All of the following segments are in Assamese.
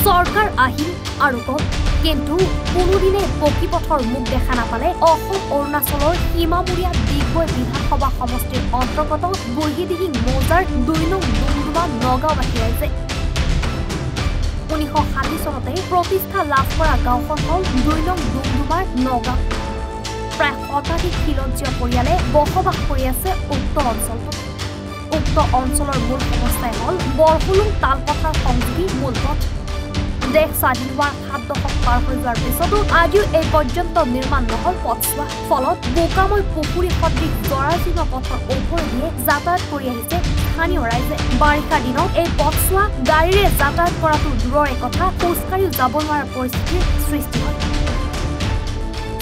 চৰকাৰ আহিল আৰু গ'ল, কিন্তু কোনোদিনে পকীপথৰ মুখ দেখা নাপালে অসম অৰুণাচলৰ সীমামূৰীয়া ডিগবৈ বিধানসভা সমষ্টিৰ অন্তৰ্গত বুঢ়ীদিহিং মৌজাৰ ২ নং ডুমডুমা নগাঁওবাসী ৰাইজে ১৯৬০ চনতে প্ৰতিষ্ঠা লাভ কৰা গাঁওখন হ'ল ২ নং ডুমডুমাৰ নগাঁও। প্ৰায় শতাধিক খিলঞ্জীয় পৰিয়ালে বসবাস কৰি আছে উক্ত অঞ্চলটোত। উক্ত অঞ্চলৰ মূল সমস্যাই হ'ল বৰহুলুং তালপথাৰ সংযোগী মূল পথ। দেশ স্বাধীন হোৱাৰ ৭ দশক পাৰ হৈ যোৱাৰ পিছতো আজিও এই পৰ্যন্ত নিৰ্মাণ নহল পথছোৱা। ফলত বোকাময় পুখুৰী সদৃশ জৰাজীৰ্ণ পথৰ ওপৰেদিয়ে যাতায়াত কৰি আহিছে স্থানীয় ৰাইজে। বাৰিষাৰ দিনত এই পথছোৱা গাড়ীৰে যাতায়াত কৰাটো দূৰৰে কথা, খোজকাঢ়িও যাব নোৱাৰা পৰিস্থিতিৰ সৃষ্টি হয়।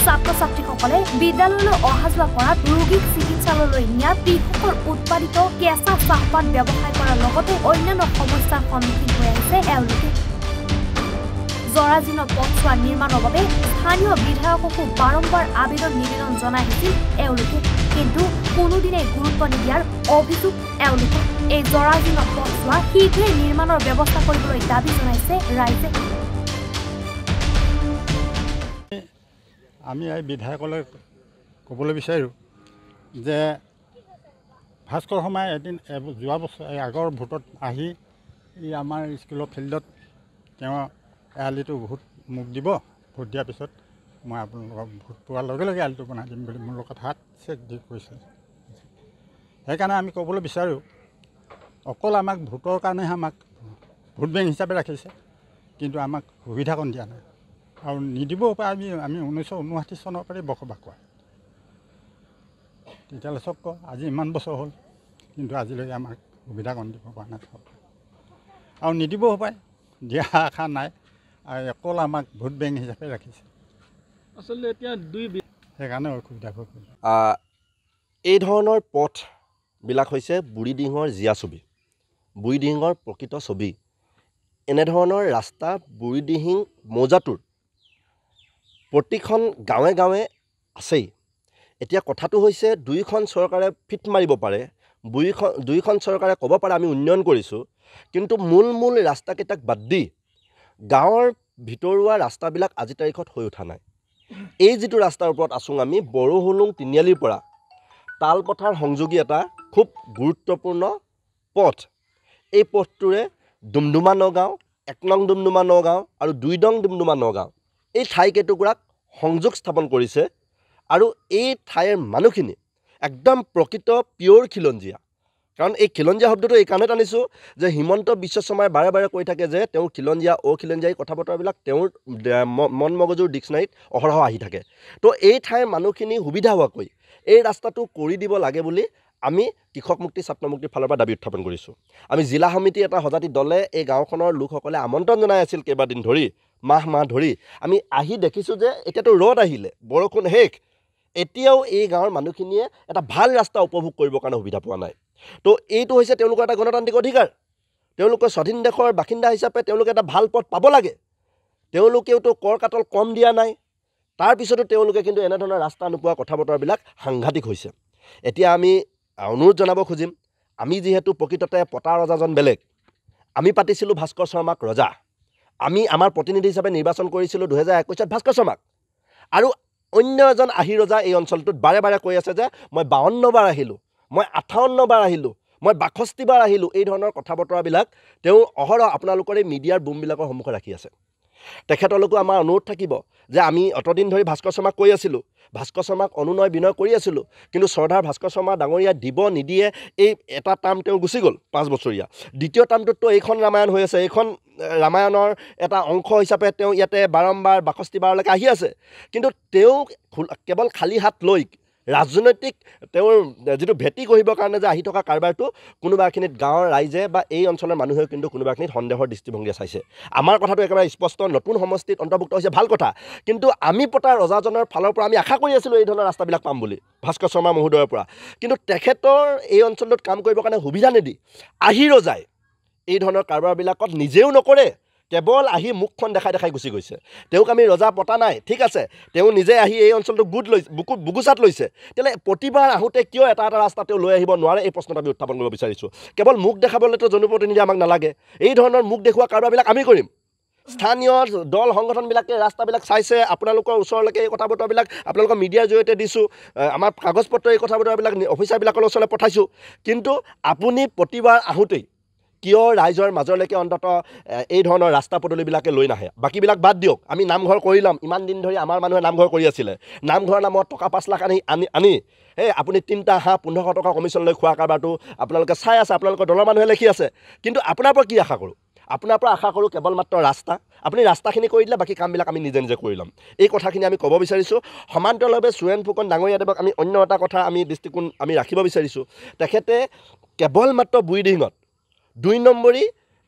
ছাত্ৰ-ছাত্ৰীসকলে বিদ্যালয়লৈ অহা যোৱা কৰাত, ৰোগীক চিকিৎসালয়লৈ নিয়াত, কৃষকৰ উৎপাদিত কেঁচা চাহপাত ব্যৱসায় কৰাৰ লগতে অন্যান্য সমস্যাৰ সন্মুখীন হৈ আহিছে এওঁলোকে। জৰাজীৰ্ণ পথছোৱা নিৰ্মাণৰ বাবে স্থানীয় বিধায়ককো বাৰম্বাৰ নিবেদন জনাই আহিছিল এওঁলোকে, কিন্তু কোনোদিনেই গুৰুত্ব নিদিয়াৰ অভিযোগ এওঁলোকৰ। এই জৰাজীৰ্ণ পথছোৱা শীঘ্ৰে নিৰ্মাণৰ ব্যৱস্থা কৰিবলৈ দাবী জনাইছে ৰাইজে। আমি এই বিধায়কলৈ ক'বলৈ বিচাৰোঁ যে ভাস্কৰ শৰ্মাই এদিন যোৱা বছৰ আগৰ ভোটত আহি আমাৰ স্কুলৰ ফিল্ডত তেওঁ এৰালিটো ভোট মোক দিব, ভোট দিয়াৰ পিছত মই আপোনালোকক ভোট পোৱাৰ লগে লগে এৰালিটো বনাই দিম বুলি মোৰ লগত হাত চেক দি কৈছে। সেইকাৰণে আমি ক'বলৈ বিচাৰোঁ, অকল আমাক ভোটৰ কাৰণেহে আমাক ভোট বেংক হিচাপে ৰাখিছে, কিন্তু আমাক সুবিধাকণ দিয়া নাই আৰু নিদিবও পাৰে। আমি 1959 চনৰ পৰাই বসবাস কৰা, তেতিয়াহ'লে চব কওঁ আজি ইমান বছৰ হ'ল, কিন্তু আজিলৈকে আমাক সুবিধাকণ দিব পৰা নাই আৰু নিদিবও পাৰে, দিয়া আশা নাই। আৰু অকল আমাক ভোট বেংক হিচাপে ৰাখিছে, আচলতে এতিয়া সেইকাৰণে অসুবিধা হৈ পৰিল। এই ধৰণৰ পথবিলাক হৈছে বুঢ়ীদিহিঙৰ জীয়া ছবি, বুঢ়ীদিহিঙৰ প্ৰকৃত ছবি। এনেধৰণৰ ৰাস্তা বুঢ়ীদিহিং মৌজাটোৰ প্ৰতিখন গাঁৱে গাঁৱে আছেই। এতিয়া কথাটো হৈছে দুয়োখন চৰকাৰে ফিট মাৰিব পাৰে, দুয়োখন চৰকাৰে ক'ব পাৰে আমি উন্নয়ন কৰিছোঁ, কিন্তু মূল ৰাস্তাকেইটাক বাদ দি গাঁৱৰ ভিতৰুৱা ৰাস্তাবিলাক আজিৰ তাৰিখত হৈ উঠা নাই। এই যিটো ৰাস্তাৰ ওপৰত আছোঁ আমি, বৰহুলুং তিনিআলিৰ পৰা তালপথাৰ সংযোগী এটা খুব গুৰুত্বপূৰ্ণ পথ। এই পথটোৰে ডুমডুমা নগাঁও, ১ নং ডুমডুমা নগাঁও আৰু ২ নং ডুমডুমা নগাঁও এই ঠাইকেইটুকুৰাক সংযোগ স্থাপন কৰিছে। আৰু এই ঠাইৰ মানুহখিনি একদম প্ৰকৃত পিয়'ৰ খিলঞ্জীয়া। কাৰণ এই খিলঞ্জীয়া শব্দটো এই কাৰণেই টানিছোঁ যে হিমন্ত বিশ্ব শৰ্মাই বাৰে বাৰে কৈ থাকে যে তেওঁ খিলঞ্জীয়া অখিলঞ্জীয়া এই কথা বতৰাবিলাক তেওঁৰ মন মগজুৰ ডিক্সনাৰীত অহৰহ আহি থাকে। তো এই ঠাইৰ মানুহখিনি সুবিধা হোৱাকৈ এই ৰাস্তাটো কৰি দিব লাগে বুলি আমি কৃষক মুক্তি ছাত্ৰ মুক্তিৰ ফালৰ পৰা দাবী উত্থাপন কৰিছোঁ। আমি জিলা সমিতি এটা সজাতি দলে এই গাঁওখনৰ লোকসকলে আমন্ত্ৰণ জনাই আছিল কেইবাদিন ধৰি, মাহ ধৰি। আমি আহি দেখিছোঁ যে এতিয়াতো ৰ'দ আহিলে, বৰষুণ শেষ, এতিয়াও এই গাঁৱৰ মানুহখিনিয়ে এটা ভাল ৰাস্তা উপভোগ কৰিবৰ কাৰণে সুবিধা পোৱা নাই। তো এইটো হৈছে তেওঁলোকৰ এটা গণতান্ত্ৰিক অধিকাৰ। তেওঁলোকৰ স্বাধীন দেশৰ বাসিন্দা হিচাপে তেওঁলোকে এটা ভাল পথ পাব লাগে। তেওঁলোকেওতো কৰ কাটল কম দিয়া নাই, তাৰপিছতো তেওঁলোকে কিন্তু এনেধৰণৰ ৰাস্তা নোপোৱা কথা বতৰাবিলাক সাংঘাতিক হৈছে। এতিয়া আমি অনুৰোধ জনাব খুজিম, আমি যিহেতু প্ৰকৃততে পতা ৰজাজন বেলেগ, আমি পাতিছিলোঁ ভাস্কৰ শৰ্মাক ৰজা, আমি আমাৰ প্ৰতিনিধি হিচাপে নিৰ্বাচন কৰিছিলোঁ 2021 ভাস্কৰ শৰ্মাক। আৰু অন্য এজন আহি ৰজা এই অঞ্চলটোত বাৰে বাৰে কৈ আছে যে মই 52 বাৰ আহিলোঁ, মই 58 বাৰ আহিলোঁ, মই 62 বাৰ আহিলোঁ। এই ধৰণৰ কথা বতৰাবিলাক তেওঁ অহৰহ আপোনালোকৰ এই মিডিয়াৰ বুমবিলাকৰ সন্মুখত ৰাখি আছে। তেখেতলৈকো আমাৰ অনুৰোধ থাকিব যে আমি অতদিন ধৰি ভাস্কৰ শৰ্মাক কৈ আছিলোঁ, ভাস্কৰ শৰ্মাক অনুনয় বিনয় কৰি আছিলোঁ, কিন্তু শ্ৰদ্ধাৰ ভাস্কৰ শৰ্মা ডাঙৰীয়া দিব নিদিয়ে এই এটা টাৰ্ম তেওঁ গুচি গ'ল 5 বছৰীয়া। দ্বিতীয় টাৰ্মটোততো এইখন ৰামায়ণ হৈ আছে, এইখন ৰামায়ণৰ এটা অংশ হিচাপে তেওঁ ইয়াতে বাৰম্বাৰ 62 বাৰলৈকে আহি আছে। কিন্তু তেওঁ কেৱল খালী হাত লৈ ৰাজনৈতিক তেওঁৰ যিটো ভেটি গঢ়িবৰ কাৰণে যে আহি থকা কাৰবাৰটো কোনোবাখিনিত গাঁৱৰ ৰাইজে বা এই অঞ্চলৰ মানুহেও কিন্তু কোনোবাখিনিত সন্দেহৰ দৃষ্টিভংগীয়ে চাইছে। আমাৰ কথাটো একেবাৰে স্পষ্ট, নতুন সমষ্টিত অন্তৰ্ভুক্ত হৈছে ভাল কথা, কিন্তু আমি পতা ৰজাজনৰ ফালৰ পৰা আমি আশা কৰি আছিলোঁ এই ধৰণৰ ৰাস্তাবিলাক পাম বুলি ভাস্কৰ শৰ্মা মহোদয়ৰ পৰা। কিন্তু তেখেতৰ এই অঞ্চলটোত কাম কৰিবৰ কাৰণে সুবিধা নিদি আহি ৰজাই এই ধৰণৰ কাৰবাৰবিলাকত নিজেও নকৰে, কেৱল আহি মুখখন দেখাই গুচি গৈছে। তেওঁক আমি ৰজা পতা নাই, ঠিক আছে, তেওঁ নিজে আহি এই অঞ্চলটো বুকুচাত লৈছে। তেতিয়াহ'লে প্ৰতিবাৰ আহোঁতে কিয় এটা ৰাস্তা তেওঁ লৈ আহিব নোৱাৰে, এই প্ৰশ্নটো আমি উত্থাপন কৰিব বিচাৰিছোঁ। কেৱল মুখ দেখাবলৈতো জনপ্ৰতিনিধি আমাক নালাগে, এই ধৰণৰ মুখ দেখুওৱা কাৰবাৰবিলাক আমি কৰিম। স্থানীয় দল সংগঠনবিলাকে ৰাস্তাবিলাক চাইছে আপোনালোকৰ ওচৰলৈকে এই কথা বতৰাবিলাক আপোনালোকৰ মিডিয়াৰ জৰিয়তে দিছোঁ আমাৰ কাগজ পত্ৰ এই কথা বতৰাবিলাক অফিচাৰবিলাকৰ ওচৰলৈ পঠাইছোঁ কিন্তু আপুনি প্ৰতিবাৰ আহোঁতেই কিয় ৰাইজৰ মাজলৈকে অন্ততঃ এই ধৰণৰ ৰাস্তা পদূলিবিলাকে লৈ নাহে বাকীবিলাক বাদ দিয়ক আমি নামঘৰ কৰিলাম ইমান দিন ধৰি আমাৰ মানুহে নামঘৰ কৰি আছিলে নামঘৰৰ নামত টকা 5 লাখ আনি এই আপুনি 3টা হাঁহ 1500 টকা কমিশ্যন লৈ খোৱা কাৰবাৰটো আপোনালোকে চাই আছে আপোনালোকৰ দলৰ মানুহে লিখি আছে কিন্তু আপোনাৰ পৰা কি আশা কৰোঁ আপোনাৰ পৰা আশা কৰোঁ কেৱল মাত্ৰ ৰাস্তা আপুনি ৰাস্তাখিনি কৰি দিলে বাকী কামবিলাক আমি নিজে নিজে কৰি ল'ম এই কথাখিনি আমি ক'ব বিচাৰিছোঁ সমান্তৰালভাৱে সুৰেণ ফুকন ডাঙৰীয়াদেৱক আমি অন্য এটা কথা আমি দৃষ্টিকোণ আমি ৰাখিব বিচাৰিছোঁ তেখেতে কেৱল মাত্ৰ বুঢ়ীদিহিঙত 2 নম্বৰী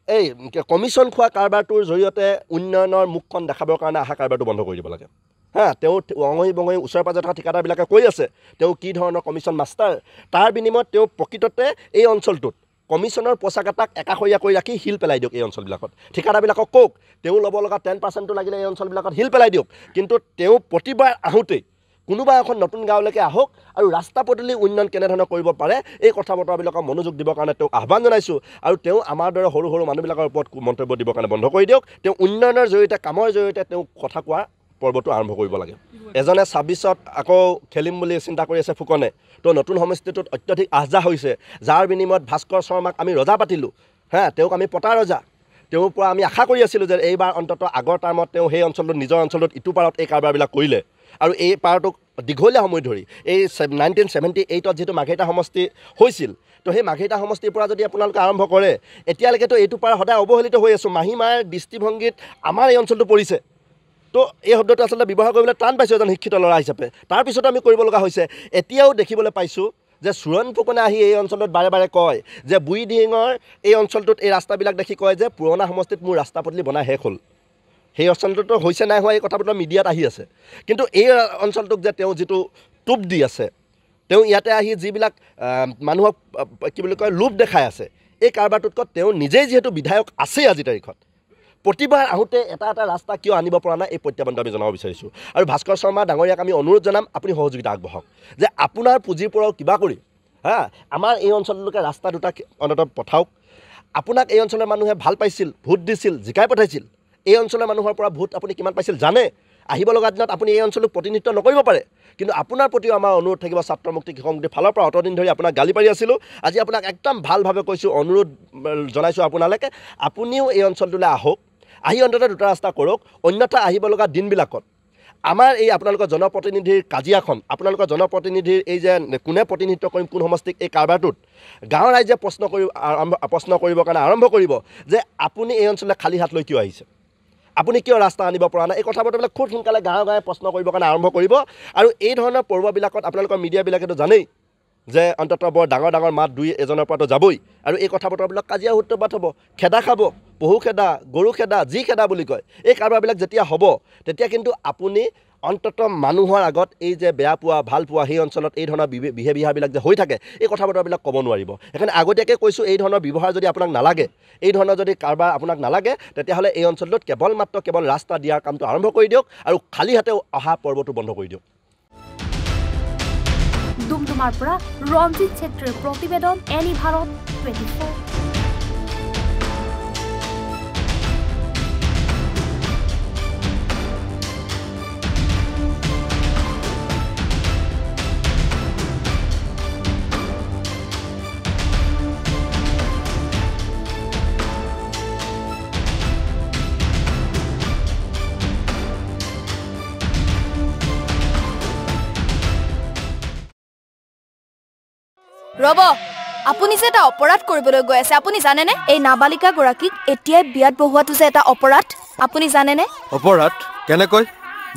এই কমিশ্যন খোৱা কাৰবাৰটোৰ জৰিয়তে উন্নয়নৰ মুখখন দেখাবৰ কাৰণে আহা কাৰবাৰটো বন্ধ কৰি দিব লাগে হা তেওঁ অঙহী বঙহী ওচৰে পাজৰে থকা ঠিকাদাৰবিলাকে কৈ আছে তেওঁ কি ধৰণৰ কমিশ্যন মাষ্টাৰ তাৰ বিনিময়ত তেওঁ প্ৰকৃততে এই অঞ্চলটোত কমিশ্যনৰ পইচাকেইটাক একাষৰীয়া কৰি ৰাখি শিল পেলাই দিয়ক এই অঞ্চলবিলাকত ঠিকাদাৰবিলাকক কওক তেওঁ ল'ব লগা 10%টো লাগিলে এই অঞ্চলবিলাকত শিল পেলাই দিয়ক কিন্তু তেওঁ প্ৰতিবাৰ আহোঁতেই কোনোবা এখন নতুন গাঁৱলৈকে আহক আৰু ৰাস্তা পদূলি উন্নয়ন কেনেধৰণে কৰিব পাৰে এই কথা বতৰাবিলাকক মনোযোগ দিবৰ কাৰণে তেওঁক আহ্বান জনাইছোঁ আৰু তেওঁ আমাৰ দৰে সৰু সৰু মানুহবিলাকৰ ওপৰত মন্তব্য দিবৰ কাৰণে বন্ধ কৰি দিয়ক তেওঁ উন্নয়নৰ জৰিয়তে কামৰ জৰিয়তে তেওঁ কথা কোৱাৰ পৰ্বটো আৰম্ভ কৰিব লাগে এজনে 26ত আকৌ খেলিম বুলি চিন্তা কৰি আছে ফুকনে তো নতুন সমষ্টিটোত অত্যধিক আহ্জা হৈছে যাৰ বিনিময়ত ভাস্কৰ শৰ্মাক আমি ৰজা পাতিলোঁ হা তেওঁক আমি পতা ৰজা তেওঁৰ পৰা আমি আশা কৰি আছিলোঁ যে এইবাৰ অন্ততঃ আগৰ টাইমত তেওঁ সেই অঞ্চলটোত নিজৰ অঞ্চলটোত ইটো পাৰত এই কাৰবাৰবিলাক কৰিলে আৰু এই পাৰটোক দীঘলীয়া সময় ধৰি এই 1978ত যিটো মাঘেৰিটা সমষ্টি হৈছিল তো সেই মাঘেৰিটা সমষ্টিৰ পৰা যদি আপোনালোকে আৰম্ভ কৰে এতিয়ালৈকেতো এইটো পাৰ সদায় অৱহেলিত হৈ আছোঁ মাহীমাৰ দৃষ্টিভংগীত আমাৰ এই অঞ্চলটো পৰিছে তো এই শব্দটো আচলতে ব্যৱহাৰ কৰিবলৈ টান পাইছোঁ এজন শিক্ষিত ল'ৰা হিচাপে তাৰপিছতো আমি কৰিব লগা হৈছে এতিয়াও দেখিবলৈ পাইছোঁ যে সুৰেণ ফুকনে আহি এই অঞ্চলত বাৰে বাৰে কয় যে বুঢ়ীদিহিঙৰ এই অঞ্চলটোত এই ৰাস্তাবিলাক দেখি কয় যে পুৰণা সমষ্টিত মোৰ ৰাস্তা পদূলি বনাই শেষ হ'ল সেই অঞ্চলটোতো হৈছে নাই হোৱা এই কথা বতৰা মিডিয়াত আহি আছে কিন্তু এই অঞ্চলটোক যে তেওঁ যিটো টোপ দি আছে তেওঁ ইয়াতে আহি যিবিলাক মানুহক কি বুলি কয় লোভ দেখাই আছে এই কাৰবাৰটোতকৈ তেওঁ নিজেই যিহেতু বিধায়ক আছেই আজি তাৰিখত প্ৰতিবাৰ আহোঁতে এটা এটা ৰাস্তা কিয় আনিব পৰা নাই এই প্ৰত্যাহ্বানটো আমি জনাব বিচাৰিছোঁ আৰু ভাস্কৰ শৰ্মা ডাঙৰীয়াক আমি অনুৰোধ জনাম আপুনি সহযোগিতা আগবঢ়াওক যে আপোনাৰ পুঁজিৰ পৰাও কিবা কৰি হা আমাৰ এই অঞ্চললৈকে ৰাস্তা দুটা অন্ততঃ পঠাওক আপোনাক এই অঞ্চলৰ মানুহে ভাল পাইছিল ভোট দিছিল জিকাই পঠাইছিল এই অঞ্চলৰ মানুহৰ পৰা ভোট আপুনি কিমান পাইছিল জানে আহিব লগা দিনত আপুনি এই অঞ্চলক প্ৰতিনিধিত্ব নকৰিব পাৰে কিন্তু আপোনাৰ প্ৰতিও আমাৰ অনুৰোধ থাকিব ছাত্ৰ মুক্তি কৃষক মুক্তিৰ ফালৰ পৰা অতদিন ধৰি আপোনাক গালি পাৰি আছিলোঁ আজি আপোনাক একদম ভালভাৱে কৈছোঁ অনুৰোধ জনাইছোঁ আপোনালোকে আপুনিও এই অঞ্চলটোলৈ আহক আহি অন্ততঃ দুটা ৰাস্তা কৰক অন্যথা আহিব লগা দিনবিলাকত আমাৰ এই আপোনালোকৰ জনপ্ৰতিনিধিৰ কাজিয়াখন আপোনালোকৰ জনপ্ৰতিনিধিৰ এই যে কোনে প্ৰতিনিধিত্ব কৰিম কোন সমষ্টিক এই কাৰবাৰটোত গাঁৱৰ ৰাইজে প্ৰশ্ন কৰিবৰ কাৰণে আৰম্ভ কৰিব যে আপুনি এই অঞ্চললৈ খালী হাত লৈ কিয় আহিছে আপুনি কিয় ৰাস্তা আনিব পৰা নাই এই কথা বতৰাবিলাক খুব সোনকালে গাঁৱে গাঁৱে প্ৰশ্ন কৰিবৰ কাৰণে আৰম্ভ কৰিব আৰু এই ধৰণৰ পৰ্ববিলাকত আপোনালোকৰ মিডিয়াবিলাকেতো জানেই যে অন্ততঃ বৰ ডাঙৰ ডাঙৰ মাত দুই এজনৰ পৰাতো যাবই আৰু এই কথা বতৰাবিলাক কাজিয়া সূত্ৰপাত হ'ব খেদা খাব পহু খেদা গৰু খেদা যি খেদা বুলি কয় এই কাৰবাৰবিলাক যেতিয়া হ'ব তেতিয়া কিন্তু আপুনি অন্ততঃ মানুহৰ আগত এই যে বেয়া পোৱা ভাল পোৱা সেই অঞ্চলত এই ধৰণৰ বিহেভিয়াৰবিলাক যে হৈ থাকে এই কথা বতৰাবিলাক ক'ব নোৱাৰিব সেইকাৰণে আগতীয়াকৈ কৈছোঁ এই ধৰণৰ ব্যৱহাৰ যদি আপোনাক নালাগে এই ধৰণৰ যদি কাৰবাৰ আপোনাক নালাগে তেতিয়াহ'লে এই অঞ্চলটোত কেৱল ৰাস্তা দিয়াৰ কামটো আৰম্ভ কৰি দিয়ক আৰু খালী হাতে অহা পৰ্বটো বন্ধ কৰি দিয়ক ডুমডুমাৰ পৰা ৰঞ্জিত ছেত্ৰীৰ প্ৰতিবেদন এনি ভাৰত 24। ৰব আপুনি যে এটা অপৰাধ কৰিবলৈ গৈ আছে আপুনি জানেনে এই নাবালিকা গৰাকীক এতিয়াই বিয়াত বহোৱাটো যে এটা অপৰাধ আপুনি জানেনে অপৰাধ কেনেকৈ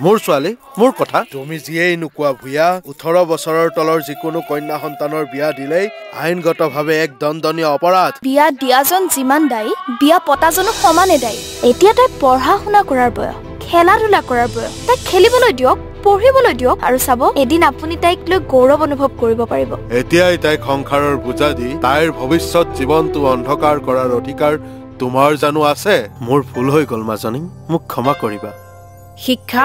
মোৰ ছোৱালী মোৰ কথা তুমি যিয়েই নোকোৱা ভূঞা 18 বছৰৰ তলৰ যিকোনো কন্যা সন্তানৰ বিয়া দিলেই আইনগতভাৱে এক দণ্ডনীয় অপৰাধ বিয়া দিয়াজন যিমান দায়ী বিয়া পতাজনো সমানে দায়ী এতিয়া তাই পঢ়া শুনা কৰাৰ বয়স খেলা ধূলা কৰাৰ বয়স তাইক খেলিবলৈ দিয়ক পঢ়িবলৈ দিয়ক আৰু চাব এদিন আপুনি তাইক লৈ গৌৰৱ অনুভৱ কৰিব পাৰিব এতিয়াই তাইক সংসাৰৰ বোজা দি তাইৰ ভৱিষ্যত জীৱনটো অন্ধকাৰ কৰাৰ অধিকাৰ তোমাৰ জানো আছে মোৰ ভুল হৈ গ'ল মাজনী মোক ক্ষমা কৰিবা শিক্ষা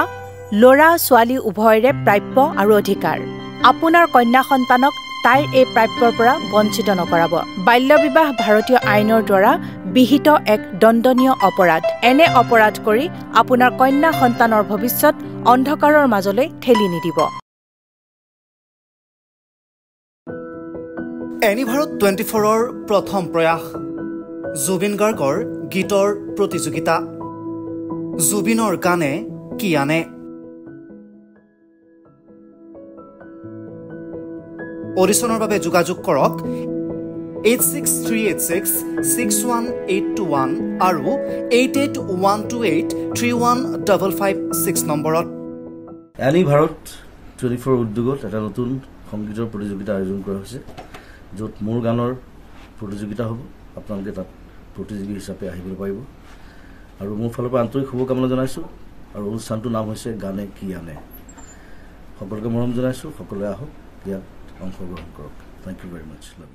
ল'ৰা ছোৱালী উভয়ৰে প্ৰাপ্য আৰু অধিকাৰ আপোনাৰ কন্যা সন্তানক তাইৰ এই প্ৰাপ্যৰ পৰা বঞ্চিত নকৰাব। বাল্য বিবাহ ভাৰতীয় আইনৰ দ্বাৰা বিহিত এক দণ্ডনীয় অপৰাধ। এনে অপৰাধ কৰি আপোনাৰ কন্যা সন্তানৰ ভৱিষ্যত অন্ধকাৰৰ মাজলৈ ঠেলি নিদিব। এনিভাৰত 24ৰ প্ৰথম প্ৰয়াস জুবিন গাৰ্গৰ গীতৰ প্ৰতিযোগিতা জুবিনৰ গানে কি আনে। অডিশ্যনৰ বাবে যোগাযোগ কৰক 8638661821 আৰু 8812831556 নম্বৰত। এনিভাৰত 24 উদ্যোগত এটা নতুন সংগীতৰ প্ৰতিযোগিতা আয়োজন কৰা হৈছে, য'ত মোৰ গানৰ প্ৰতিযোগিতা হ'ব। আপোনালোকে তাত প্ৰতিযোগী হিচাপে আহিবলৈ পাৰিব আৰু মোৰ ফালৰ পৰা আন্তৰিক শুভকামনা জনাইছোঁ। আৰু অনুষ্ঠানটোৰ নাম হৈছে গানে কি আনে। সকলোকে মৰম জনাইছোঁ, সকলোৱে আহক, ইয়াত অংশগ্ৰহণ কৰক। Thank you very much. Love U.